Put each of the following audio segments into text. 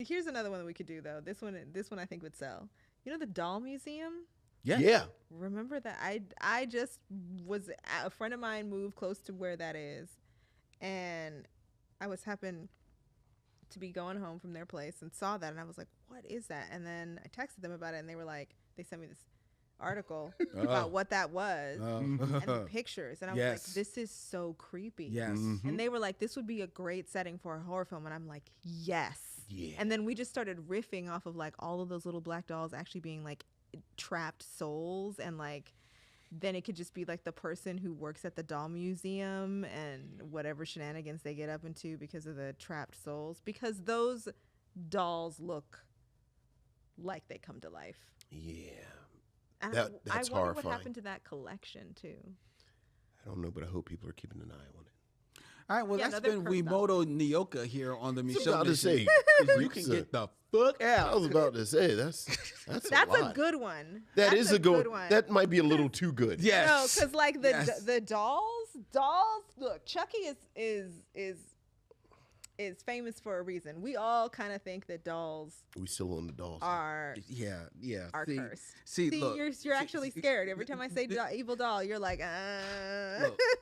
Here's another one that we could do though. This one I think would sell. You know the doll museum? Yeah. Remember that? I just was a friend of mine moved close to where that is, and I was happened to be going home from their place and saw that, and I was like, "What is that?" And then I texted them about it, and they were like, they sent me this article about what that was and the pictures, and I was like, "This is so creepy." Yes. And they were like, "This would be a great setting for a horror film," and I'm like, "Yes." Yeah. And then we just started riffing off of like all of those little black dolls actually being like trapped souls, and like then it could just be like the person who works at the doll museum and whatever shenanigans they get up into because of the trapped souls, because those dolls look like they come to life. Yeah. And That's I wonder horrifying. what happened to that collection too. I don't know, but I hope people are keeping an eye on it. All right, well, Yeah, that's no, they're been Wi-Moto Nyoka here on the Micheaux about to Mission. say, You can get the fuck out. I was about to say that's That's a a good one. That That's is a good one. That might be a little too good. Yes. No, because like Yes. the dolls. Look, Chucky is famous for a reason. We all kind of think that dolls We still on the dolls. are Yeah. are See, cursed. See, look, you're actually scared every time I say evil doll. You're like,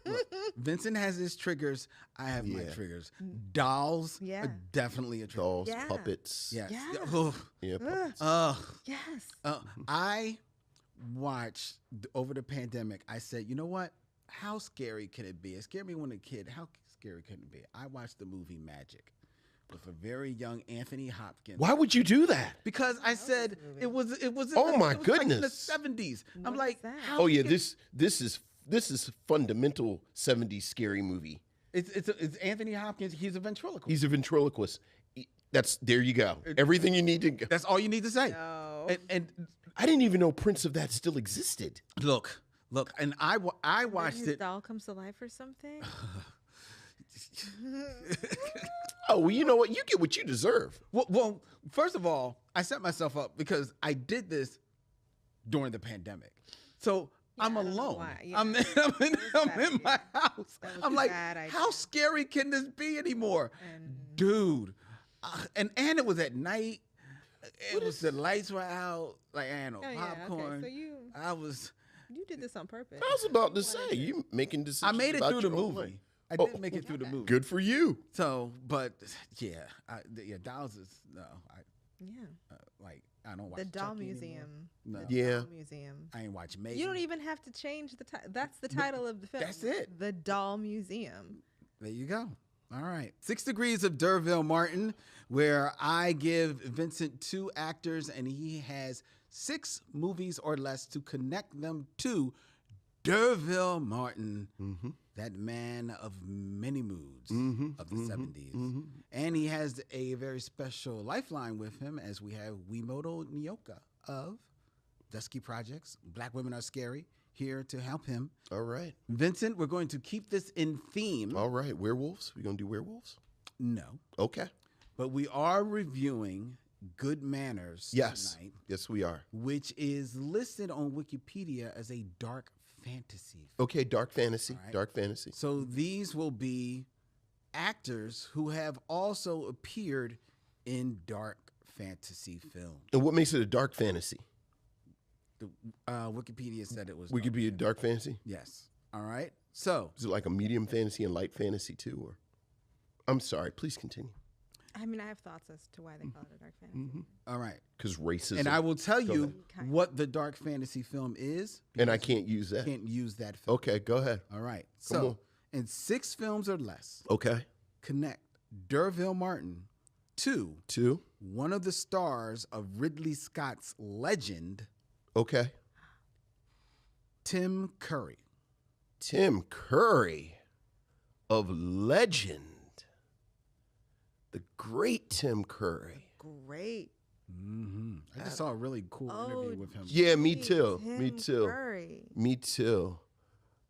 Look, Vincent has his triggers. I have my Yeah. triggers. Dolls Yeah. are definitely a trigger. Dolls, Yeah. puppets. Yes. Yeah. Oh, Yeah, puppets. yes. I watched over the pandemic. I said, you know what? How scary can it be? It scared me when a kid. How scary can it be? I watched the movie Magic with a very young Anthony Hopkins. Why would you do that? Because I said it was. Oh, my it was like in the goodness. 70s. I'm What like, is that? how Oh yeah, can- this is fundamental 70s scary movie. It's Anthony Hopkins. He's a ventriloquist. He's a ventriloquist. There you go. Everything you need to go. That's all you need to say. No. And I didn't even know Prince of that still existed. look, and I watched His it. doll comes to life or something. Oh, well, you know what? You get what you deserve. Well, first of all, I set myself up because I did this during the pandemic. So I'm I don't know alone. why. Yeah. I'm in my house. That was I'm a like, bad idea. how scary can this be anymore? Dude. And it was at night. The lights were out. Like, I had no Oh, yeah, okay. popcorn. So you did this on purpose. I was about to say, you making decisions. I made it about through the your own movie. life. I Oh, did make it through the movie. Good for you. So, but yeah, dolls is no. Yeah. I don't watch The doll Chucky museum. anymore. No, The Yeah. doll museum. I ain't watch Megan. You don't even have to change the title. That's the title of the film. that's it. The Doll Museum. There you go. All right. 6 Degrees of D'Urville Martin, where I give Vincent 2 actors and he has 6 movies or less to connect them to D'Urville Martin, that man of many moods of the 70s. And he has a very special lifeline with him, as we have Wi-Moto Nyoka of Dusky Projects, Black Women Are Scary, here to help him. All right. Vincent, we're going to keep this in theme. All right. Werewolves? We going to do werewolves? No. Okay. But we are reviewing Good Manners tonight, Yes, we are. which is listed on Wikipedia as a dark fantasy. Okay, dark fantasy. All right. Dark fantasy. So these will be actors who have also appeared in dark fantasy films. And what makes it a dark fantasy? Wikipedia said it was. We could be a dark fantasy? Yes. All right. So Is it like a medium fantasy and light fantasy too? Or I'm sorry, please continue. I mean, I have thoughts as to why they call it a dark fantasy. all right. Because racism. And I will tell Go you ahead. what the dark fantasy film is. And I because can't use you that. can't use that film. Okay, go ahead. All right. Come So on. in 6 films or less, Okay. connect D'Urville Martin to 2. one of the stars of Ridley Scott's Legend, Okay. Tim Curry. Tim Curry of Legend. The great Tim Curry. Great. I just saw a really cool interview with him. Yeah, me Hey, too. Tim Me too. Curry. Me too.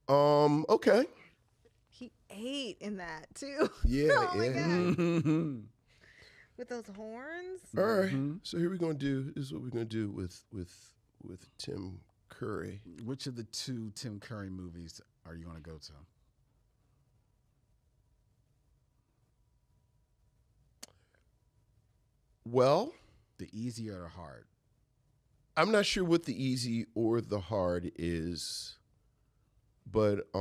Okay. He ate in that too. Yeah, Oh my yeah. God. With those horns. All right. So here we're gonna do. This is what we're gonna do with Tim Curry. Which of the 2 Tim Curry movies are you going to go to? Well, The easy or the hard? I'm not sure what the easy or the hard is, but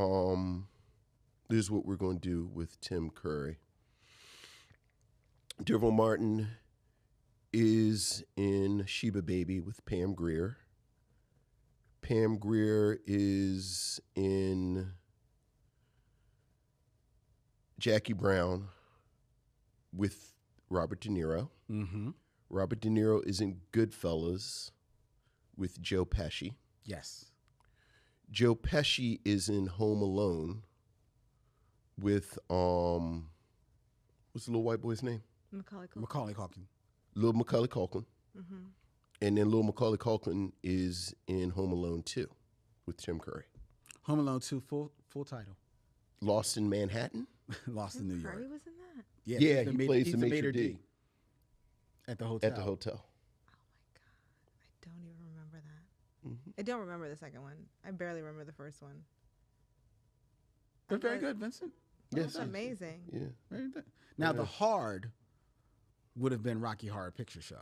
this is what we're going to do with Tim Curry. D'Urville Martin is in Sheba Baby with Pam Grier. Pam Grier is in Jackie Brown with Robert De Niro. Mm-hmm. Robert De Niro is in Goodfellas with Joe Pesci. Yes. Joe Pesci is in Home Alone with what's the little white boy's name? Macaulay Culkin. Little Macaulay Culkin. Mm-hmm. And then little Macaulay Culkin is in Home Alone 2 with Tim Curry. Home Alone 2, full title. Lost in Manhattan. Lost in New York. Curry was in that. Yeah, he's he plays he's the maitre d'. At the hotel. At the hotel. Oh my God. I don't even remember that. Mm-hmm. I don't remember the second one. I barely remember the first one. They're very good, Vincent. Yes. That's amazing. Yeah. Very good. Now, the hard would have been Rocky Horror Picture Show.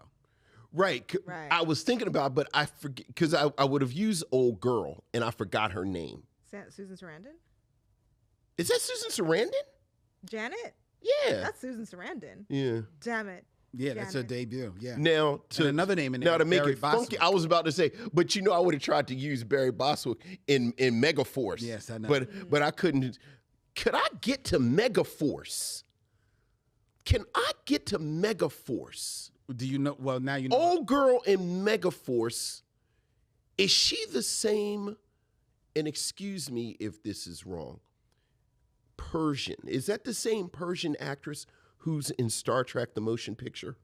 Right. Right. I was thinking about it, but I forget because I would have used Old Girl and I forgot her name. Susan Sarandon? Is that Susan Sarandon? Janet? Yeah. That's Susan Sarandon. Yeah. Damn it. Yeah, that's her Janet. debut. Yeah. Now And another name in there. Now to make Barry it funky, Bostwick. I was about to say, but I would have tried to use Barry Bostwick in Megaforce. Yes, I know. But I couldn't. Could I get to Megaforce? Can I get to Megaforce? Do you know? Well, now you know. Old girl in Megaforce, is she the same? And excuse me if this is wrong. Persian. Is that the same Persian actress who's in Star Trek, the motion picture?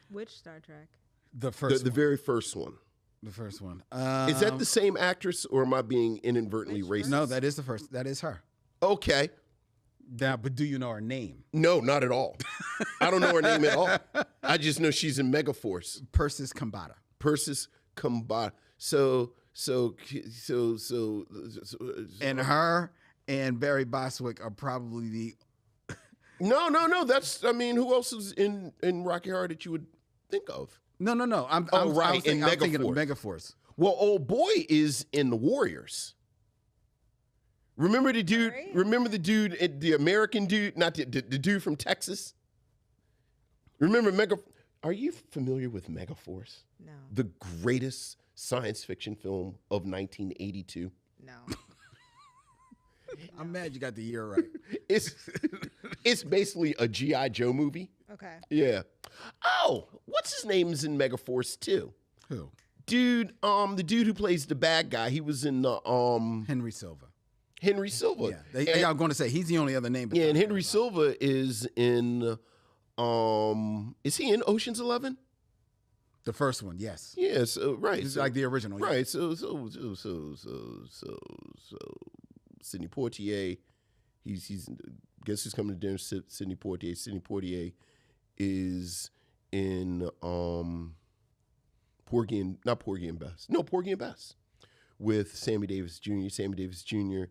Which Star Trek? The first The one. very first one. The first one. Is that the same actress or am I being inadvertently Which racist? No, that is the first. That is her. Okay. Now, but do you know her name? No, not at all. I don't know her name at all. I just know she's in Megaforce. Persis Kambata. Persis Kambata. So, And her and Barry Bostwick are probably the. No. That's, I mean, who else is in Rocky Horror that you would think of? No. I'm thinking of Megaforce. Well, old boy is in the Warriors. Remember the dude? Right. Remember the dude, the American dude, not the dude from Texas? Remember Are you familiar with Megaforce? No. The greatest science fiction film of 1982. No. I'm mad you got the year right. It's basically a G.I. Joe movie. Okay. Yeah. Oh, what's his name is in Megaforce too? Who? Dude, the dude who plays the bad guy. He was in the Henry Silva. Henry Silva. Yeah, I'm going to say he's the only other name. Yeah, and Henry Silva is in. Is he in Ocean's 11? The first one, yes. Yes, right. It's like the original. Yeah. Right. So Sidney Poitier, he's guess who's coming to dinner? Sidney Poitier. Sidney Poitier is in Porgy and Bess. No, Porgy and Bess with Sammy Davis Jr. Sammy Davis Jr.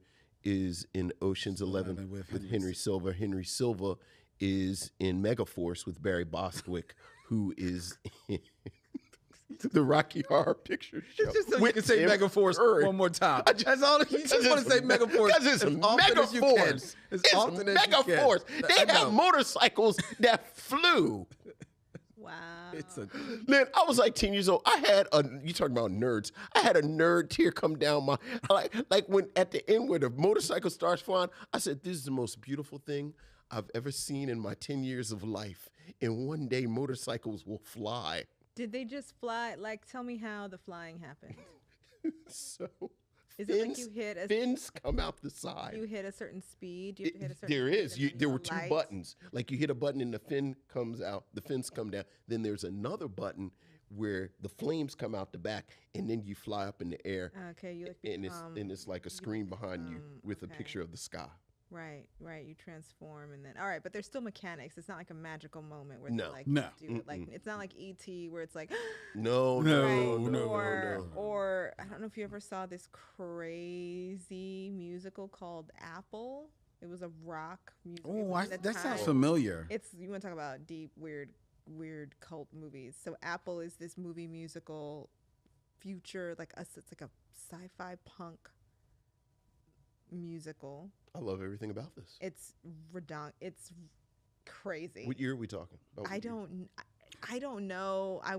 is in Ocean's 11 with Henry Silva. Henry Silva is in Megaforce with Barry Bostwick, who is in the Rocky Horror Picture Show. Just so you can say Megaforce one more time. That's all. You just want to say Megaforce. Because it's Megaforce. It's Megaforce. They have motorcycles that flew. Wow. Man, I was like 10 years old. You talking about nerds. I had a nerd tear come down my, like when at the end where the motorcycle starts flying, I said, this is the most beautiful thing I've ever seen in my 10 years of life. And one day motorcycles will fly. Did they just fly? Like, tell me how the flying happened. So Is it like you hit a fins come out the side. You hit a certain speed. You have to hit a certain There speed, is. and then There the were two lights. buttons. Like you hit a button and the fin comes out. The fins come down. Then there's another button where the flames come out the back, and then you fly up in the air. Okay, you like and become, it's like a screen behind you with a picture of the sky. Right. You transform, and then all right, but there's still mechanics. It's not like a magical moment where No. they like No. do it. Like it's not like E.T. where it's like No. or I don't know if you ever saw this crazy musical called Apple. It was a rock music. Oh, that sounds familiar. It's you want to talk about deep, weird weird cult movies. So Apple is this movie musical future, like us. It's like a sci-fi punk musical. I love everything about this. It's It's crazy. What year are we talking? I don't know. I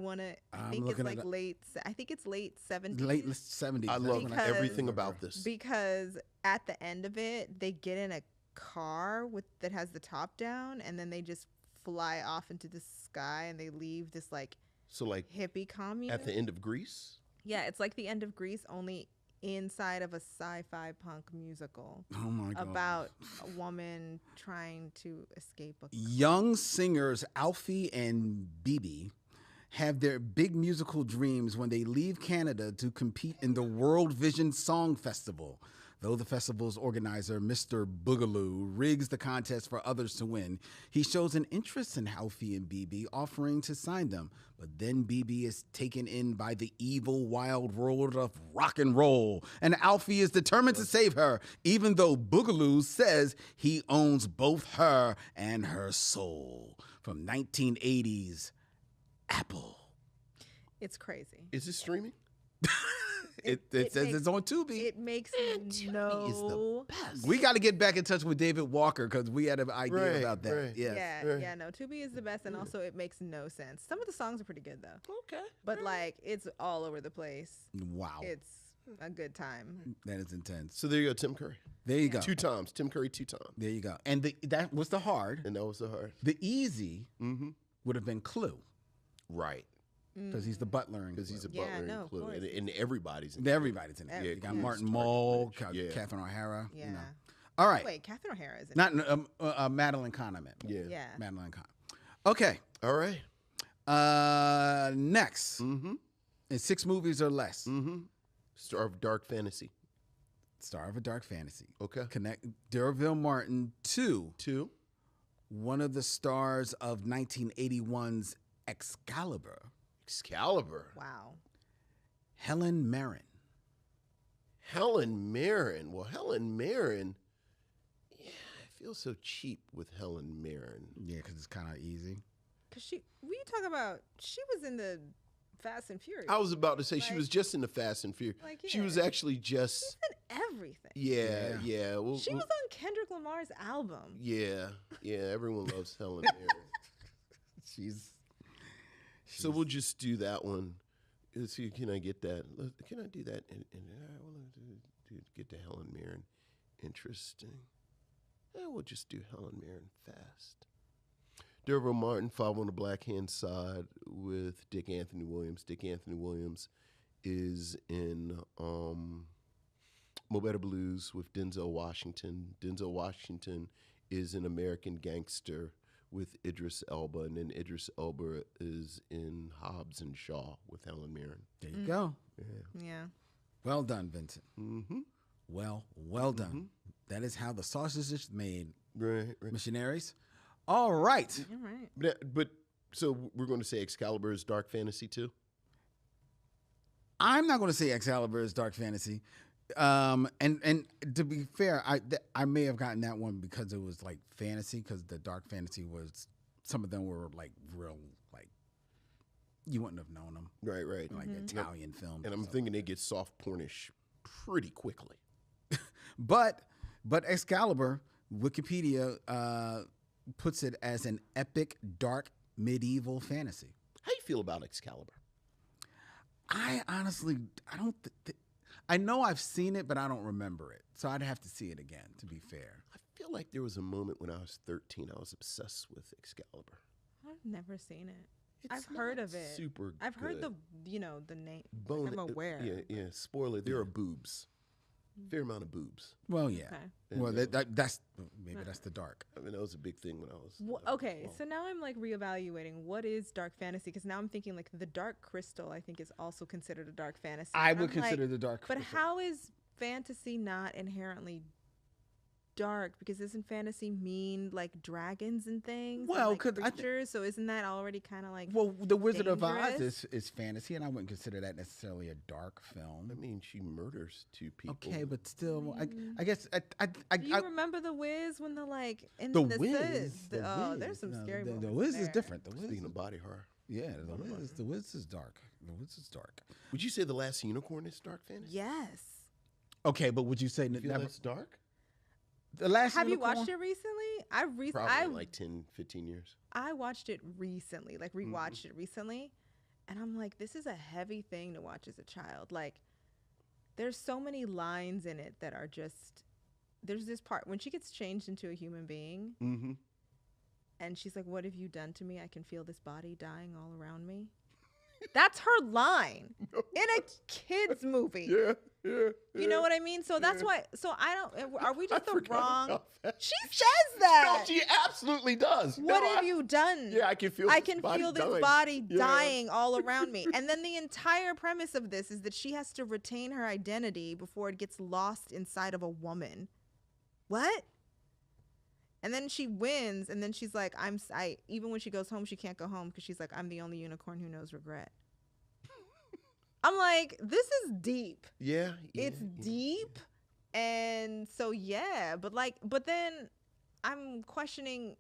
think it's like late. I think it's late 70s. Late 70s. I love everything about this. Because at the end of it, they get in a car that has the top down, and then they just fly off into the sky, and they leave this like hippie commune. At the end of Grease? Yeah, it's like the end of Grease, only inside of a sci-fi punk musical. Oh my God. About a woman trying to escape a young singers Alfie and BB have their big musical dreams when they leave Canada to compete in the World Vision Song Festival. Though the festival's organizer, Mr. Boogaloo, rigs the contest for others to win, he shows an interest in Alfie and BB, offering to sign them. But then BB is taken in by the evil, wild world of rock and roll, and Alfie is determined to save her, even though Boogaloo says he owns both her and her soul. From 1980s, Apple. It's crazy. Is it streaming? It says it's on Tubi. It makes no. Is the best. We got to get back in touch with David Walker because we had an idea about that. Right. Yes. Yeah, no, Tubi is the best, and also it makes no sense. Some of the songs are pretty good though. Okay. But like, it's all over the place. Wow. It's a good time. That is intense. So there you go, Tim Curry. There you go. 2 times. Tim Curry 2 times. There you go. And that was the hard. And that was the hard. The easy would have been Clue Right. because he's the butler. Because he's a Yeah, butler no, in of Clue. course. And everybody's in it. Everybody's in it. Yeah, You got Clue's Martin Target Mull, Rich. Yeah. Catherine O'Hara. Yeah. You know. All right. Wait, Catherine O'Hara is in Not Madeline Kahn, I meant. Yeah. Yeah. Madeline Kahn. Okay. All right. Next. Mm-hmm. In 6 movies or less. Mm-hmm. Star of Dark Fantasy. Star of a Dark Fantasy. Okay. Connect D'Urville Martin to 2. one of the stars of 1981's Excalibur, Excalibur. Wow. Helen Mirren. Helen Mirren. Well, Helen Mirren. Yeah, I feel so cheap with Helen Mirren. Yeah, because it's kind of easy. Cause she was in the Fast and Furious. I was about to say she Like- was just in the Fast and Furious. Like, She yeah. was actually just. She's in everything. Yeah. Well, She was on Kendrick Lamar's album. Yeah. Everyone loves Helen Mirren. She's So we'll just do that one. Let's see, can I get that? Can I do that? And I want to get to Helen Mirren. Interesting. We'll just do Helen Mirren fast. D'Urville Martin, 5 on the Black Hand Side with Dick Anthony Williams. Dick Anthony Williams is in Mo Better Blues with Denzel Washington. Denzel Washington is an American Gangster with Idris Elba, and then Idris Elba is in Hobbs and Shaw with Helen Mirren. there. You go. Yeah. Well done, Vincent. Mm-hmm. Well done. That is how the sausage is made, Right. missionaries. All right. All right. But so we're going to say Excalibur is dark fantasy too? I'm not going to say Excalibur is dark fantasy. And to be fair, I may have gotten that one because it was like fantasy, because the dark fantasy was, some of them were like real, like you wouldn't have known them, Right. like Italian films. And I'm thinking they get soft pornish pretty quickly. But Excalibur, Wikipedia puts it as an epic, dark, medieval fantasy. How you feel about Excalibur? I honestly, I don't. I know I've seen it, but I don't remember it. So I'd have to see it again, to be fair. I feel like there was a moment when I was 13, I was obsessed with Excalibur. I've never seen it. It's I've heard not of it. Super I've heard good. the name. Bone. I'm aware. Yeah. Spoiler: there are boobs. Fair amount of boobs. Well, yeah. Okay. And, Well, that's maybe that's the dark. I mean, that was a big thing when I was. Okay, well, so now I'm like reevaluating what is dark fantasy, because now I'm thinking like the Dark Crystal I think is also considered a dark fantasy. I And would I'm like, consider the dark. But Crystal. how is fantasy not inherently dark? Because doesn't fantasy mean like dragons and things? Well, and, like, 'cause creatures? So isn't that already kind of like Well, The Wizard of Oz dangerous? is fantasy, and I wouldn't consider that necessarily a dark film. I mean, she murders 2 people. Okay, but still, I guess Do you remember the Wiz when the like in The the Wiz? oh, The there's Wiz. some No, scary the moments Wiz is there. different. The Wiz, Speaking of body horror, yeah, the Wiz is dark. The Wiz is dark. would you say The Last Unicorn is dark fantasy? Yes. Okay, but would you say You feel never? that's dark? The last Have you Unicorn? watched it recently? Probably like 10, 15 years. I watched it recently, like rewatched it recently, and I'm like, this is a heavy thing to watch as a child. Like, there's so many lines in it that are just. There's this part when she gets changed into a human being, Mm-hmm. and she's like, "What have you done to me? I can feel this body dying all around me." That's her line in a kids movie. Yeah, yeah. You know what I mean? So that's why. So I don't. Are we just the forgot wrong? about that. She says that. No, she absolutely does. What No, have you done? Yeah, I can feel. I this can body feel this dying. body Yeah. dying all around me. And then the entire premise of this is that she has to retain her identity before it gets lost inside of a woman. What? And then she wins, and then she's like, even when she goes home, she can't go home because she's like, I'm the only unicorn who knows regret. I'm like, this is deep. Yeah, It's deep. And so, yeah, but then I'm questioning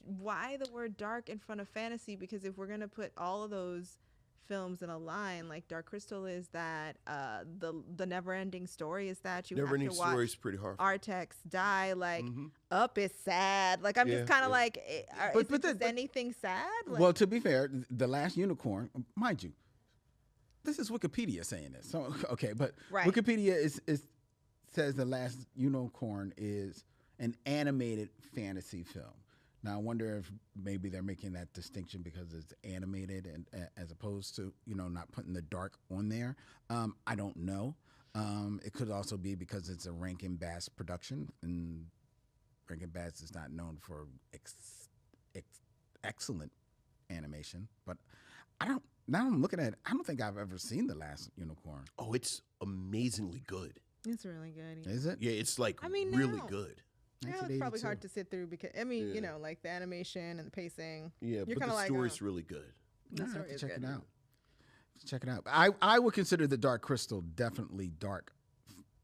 why the word dark in front of fantasy, because if we're going to put all of those films in a line, like Dark Crystal is that, the Never Ending Story is that, you Never have Ending to watch Story is pretty hard. Artex die, like Mhm. Up is sad. Like, I'm Yeah, just kind of yeah. like, But is anything sad? Like, Well, to be fair, The Last Unicorn, mind you, this is Wikipedia saying this. So okay, but Right. Wikipedia says The Last Unicorn is an animated fantasy film. Now I wonder if maybe they're making that distinction because it's animated and as opposed to not putting the dark on there. I don't know. It could also be because it's a Rankin Bass production, and Rankin Bass is not known for excellent animation. But now I'm looking at it, I don't think I've ever seen The Last Unicorn. Oh, it's amazingly good. it's really good. Is it? Yeah, it's like I mean, really now- good. Yeah, it's probably hard to sit through because, I mean, like the animation and the pacing. Yeah, You're but kinda the like, story's really good. The I have story to is check good. it out. Check it out. I would consider The Dark Crystal definitely dark.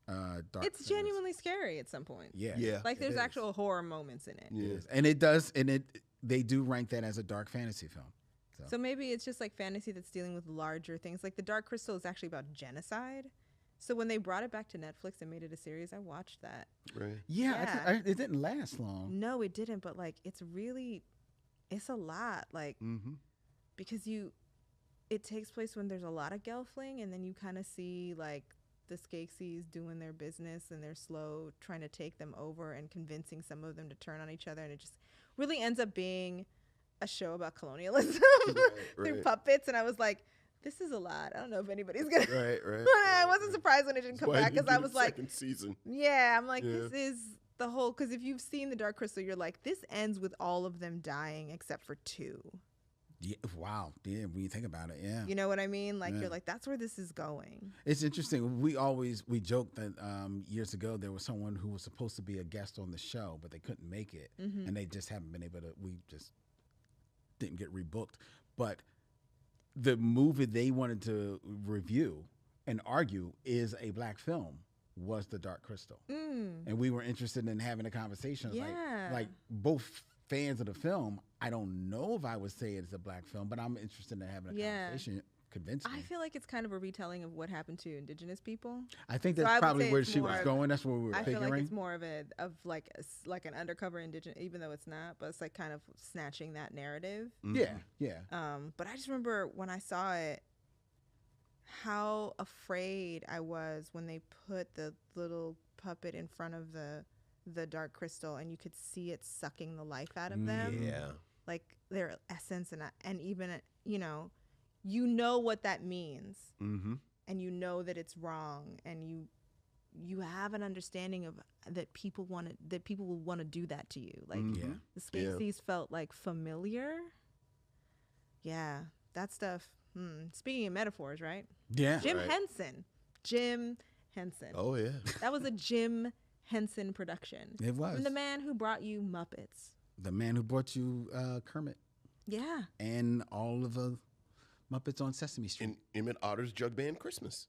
Dark. It's genuinely scary at some point. Yeah. Yeah. Like there's is. actual horror moments in it. It Yeah. is. And it does, and they do rank that as a dark fantasy film. So maybe it's just like fantasy that's dealing with larger things. Like The Dark Crystal is actually about genocide. So when they brought it back to Netflix and made it a series, I watched that. Right. Yeah, it didn't last long. No, it didn't. But like, it's a lot. Like, Mm-hmm. because it takes place when there's a lot of Gelfling, and then you kind of see like the Skeksis doing their business, and they're slow trying to take them over and convincing some of them to turn on each other, and it just really ends up being a show about colonialism through right. puppets. And I was like, this is a lot. I don't know if anybody's gonna. Right, right. I wasn't surprised when it didn't come back, because I was like, second season. yeah, I'm like, Yeah. this is the whole, because if you've seen The Dark Crystal, you're like, this ends with all of them dying except for 2. Yeah, wow. Yeah, when you think about it, yeah. You know what I mean? Like, Yeah. you're like, that's where this is going. It's interesting. We joked that years ago there was someone who was supposed to be a guest on the show, but they couldn't make it, Mm-hmm. and they just haven't been able to. We just didn't get rebooked. But the movie they wanted to review and argue is a black film was The Dark Crystal, and we were interested in having a conversation. Yeah. Like both fans of the film. I don't know if I would say it's a black film, but I'm interested in having a conversation. Convince me. I feel like it's kind of a retelling of what happened to indigenous people. I think So that's I would probably say where it's she was more of- going. That's where we were I feel figuring. like it's more of like an undercover indigenous, even though it's not, but it's like kind of snatching that narrative. Yeah, yeah. But I just remember when I saw it, how afraid I was when they put the little puppet in front of the Dark Crystal, and you could see it sucking the life out of them. Yeah. Like their essence, and even you know what that means, Mm-hmm. and you know that it's wrong, and you have an understanding of that people will want to do that to you. Like Yeah. the Skeksis felt like familiar. Yeah, that stuff. Speaking of metaphors, right? Yeah. Jim Right. Henson. Jim Henson. Oh yeah. That was a Jim Henson production. It was. From the man who brought you Muppets. The man who brought you Kermit. Yeah. And all of the Muppets on Sesame Street. And Emmett Otter's Jug Band Christmas.